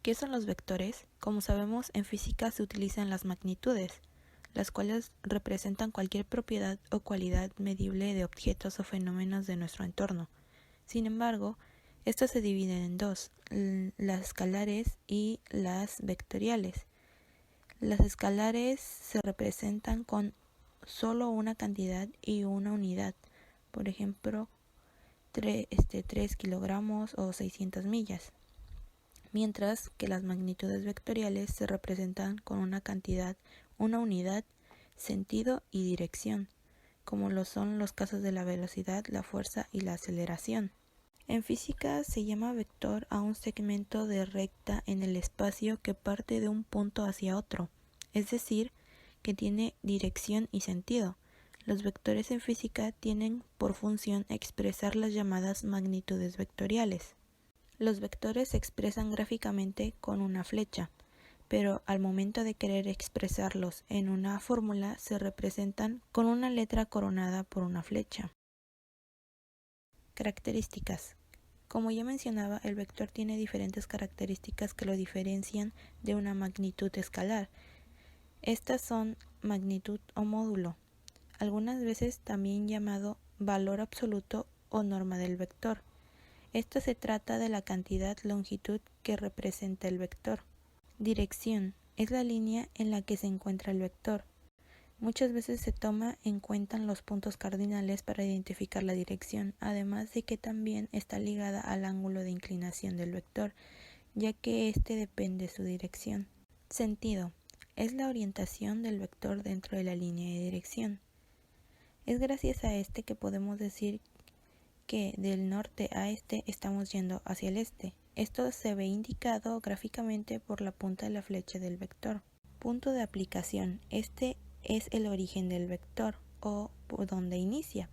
¿Qué son los vectores? Como sabemos, en física se utilizan las magnitudes, las cuales representan cualquier propiedad o cualidad medible de objetos o fenómenos de nuestro entorno. Sin embargo, estos se dividen en dos, las escalares y las vectoriales. Las escalares se representan con solo una cantidad y una unidad, por ejemplo, 3 kilogramos o 600 millas, mientras que las magnitudes vectoriales se representan con una cantidad, una unidad, sentido y dirección, como lo son los casos de la velocidad, la fuerza y la aceleración. En física se llama vector a un segmento de recta en el espacio que parte de un punto hacia otro, es decir, que tiene dirección y sentido. Los vectores en física tienen por función expresar las llamadas magnitudes vectoriales. Los vectores se expresan gráficamente con una flecha, pero al momento de querer expresarlos en una fórmula se representan con una letra coronada por una flecha. Características. Como ya mencionaba, el vector tiene diferentes características que lo diferencian de una magnitud escalar. Estas son magnitud o módulo, algunas veces también llamado valor absoluto o norma del vector. Esto se trata de la cantidad longitud que representa el vector. Dirección es la línea en la que se encuentra el vector. Muchas veces se toma en cuenta los puntos cardinales para identificar la dirección, además de que también está ligada al ángulo de inclinación del vector, ya que éste depende de su dirección. Sentido es la orientación del vector dentro de la línea de dirección. Es gracias a este que podemos decir que del norte a este estamos yendo hacia el este. Esto se ve indicado gráficamente por la punta de la flecha del vector. Punto de aplicación. Este es el origen del vector o por donde inicia.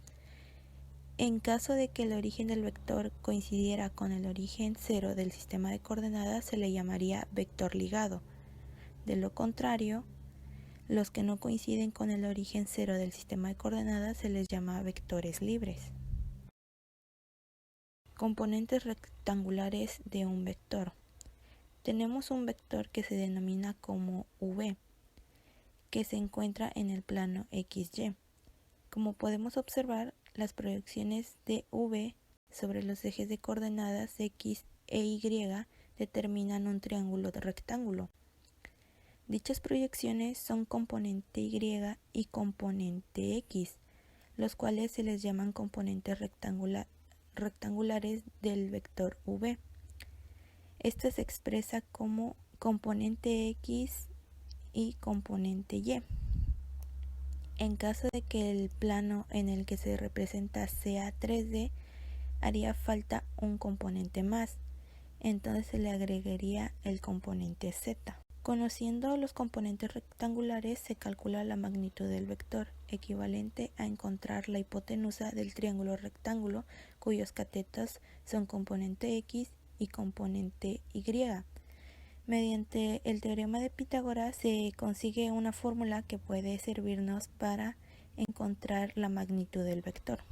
En caso de que el origen del vector coincidiera con el origen cero del sistema de coordenadas, se le llamaría vector ligado. De lo contrario, los que no coinciden con el origen cero del sistema de coordenadas se les llama vectores libres. Componentes rectangulares de un vector. Tenemos un vector que se denomina como v, que se encuentra en el plano XY. Como podemos observar, las proyecciones de v sobre los ejes de coordenadas x e y determinan un triángulo rectángulo. Dichas proyecciones son componente y y componente x, los cuales se les llaman componentes rectangulares del vector v. Este se expresa como componente x y componente y. En caso de que el plano en el que se representa sea 3D, haría falta un componente más, entonces se le agregaría el componente z. Conociendo los componentes rectangulares se calcula la magnitud del vector, equivalente a encontrar la hipotenusa del triángulo rectángulo cuyos catetos son componente x y componente y. Mediante el teorema de Pitágoras se consigue una fórmula que puede servirnos para encontrar la magnitud del vector.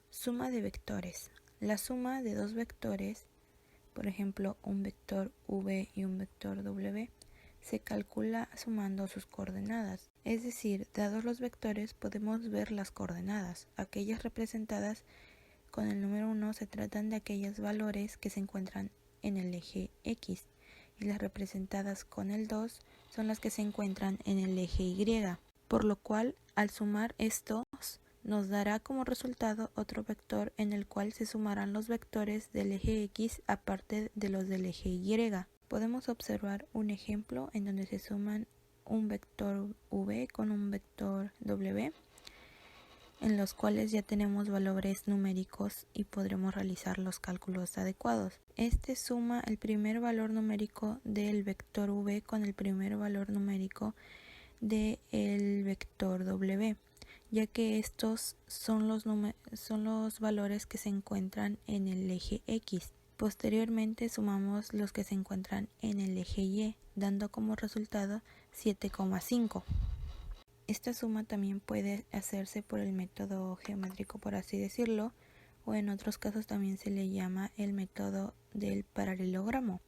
Suma de vectores. La suma de dos vectores, por ejemplo un vector v y un vector w, se calcula sumando sus coordenadas. Es decir, dados los vectores podemos ver las coordenadas. Aquellas representadas con el número 1 se tratan de aquellos valores que se encuentran en el eje X, y las representadas con el 2 son las que se encuentran en el eje Y, por lo cual al sumar estos nos dará como resultado otro vector en el cual se sumarán los vectores del eje X aparte de los del eje Y. Podemos observar un ejemplo en donde se suman un vector v con un vector w, en los cuales ya tenemos valores numéricos y podremos realizar los cálculos adecuados. Este suma el primer valor numérico del vector v con el primer valor numérico del vector w, ya que estos son los valores que se encuentran en el eje X. Posteriormente sumamos los que se encuentran en el eje Y, dando como resultado 7,5. Esta suma también puede hacerse por el método geométrico, por así decirlo, o en otros casos también se le llama el método del paralelogramo.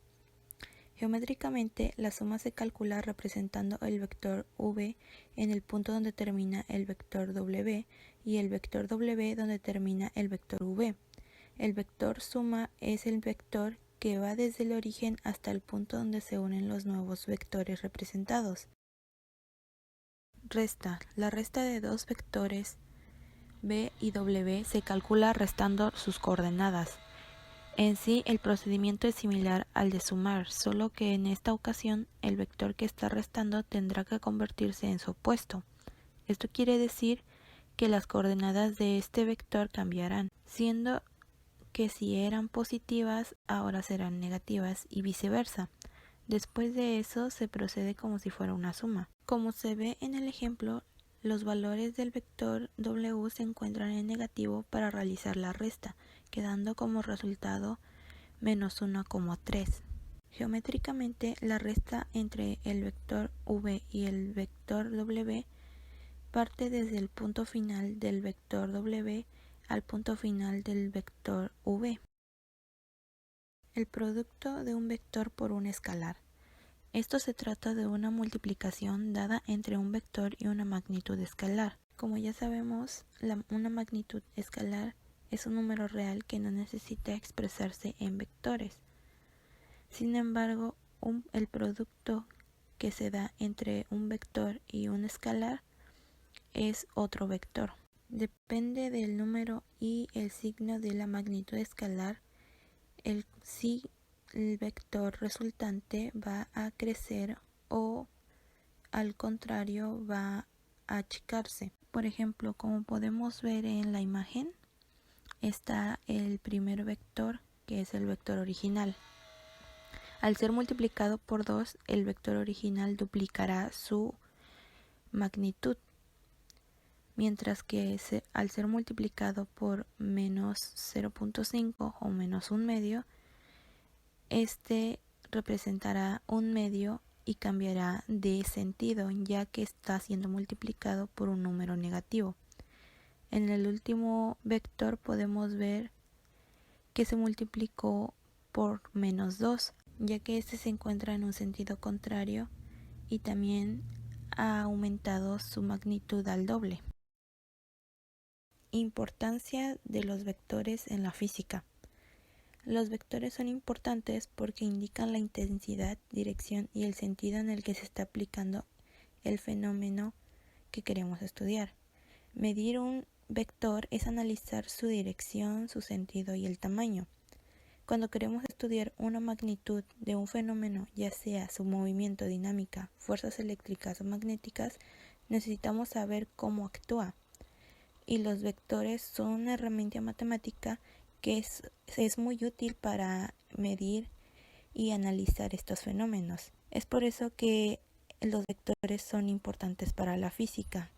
Geométricamente, la suma se calcula representando el vector v en el punto donde termina el vector w y el vector w donde termina el vector v. El vector suma es el vector que va desde el origen hasta el punto donde se unen los nuevos vectores representados. Resta. La resta de dos vectores v y w se calcula restando sus coordenadas. En sí, el procedimiento es similar al de sumar, solo que en esta ocasión el vector que está restando tendrá que convertirse en su opuesto. Esto quiere decir que las coordenadas de este vector cambiarán, siendo que si eran positivas, ahora serán negativas y viceversa. Después de eso se procede como si fuera una suma. Como se ve en el ejemplo, los valores del vector w se encuentran en negativo para realizar la resta, quedando como resultado menos 1,3. Geométricamente, la resta entre el vector v y el vector w parte desde el punto final del vector w al punto final del vector v. El producto de un vector por un escalar. Esto se trata de una multiplicación dada entre un vector y una magnitud escalar. Como ya sabemos, una magnitud escalar es un número real que no necesita expresarse en vectores. Sin embargo, el producto que se da entre un vector y un escalar es otro vector. Depende del número y el signo de la magnitud escalar, si el vector resultante va a crecer o al contrario va a achicarse. Por ejemplo, como podemos ver en la imagen, está el primer vector, que es el vector original. Al ser multiplicado por 2, el vector original duplicará su magnitud, mientras que al ser multiplicado por menos 0,5 o menos 1/2, este representará 1/2 y cambiará de sentido, ya que está siendo multiplicado por un número negativo. En el último vector podemos ver que se multiplicó por menos 2, ya que este se encuentra en un sentido contrario y también ha aumentado su magnitud al doble. Importancia de los vectores en la física. Los vectores son importantes porque indican la intensidad, dirección y el sentido en el que se está aplicando el fenómeno que queremos estudiar. Medir un vector es analizar su dirección, su sentido y el tamaño. Cuando queremos estudiar una magnitud de un fenómeno, ya sea su movimiento, dinámica, fuerzas eléctricas o magnéticas, necesitamos saber cómo actúa. Y los vectores son una herramienta matemática que es muy útil para medir y analizar estos fenómenos. Es por eso que los vectores son importantes para la física.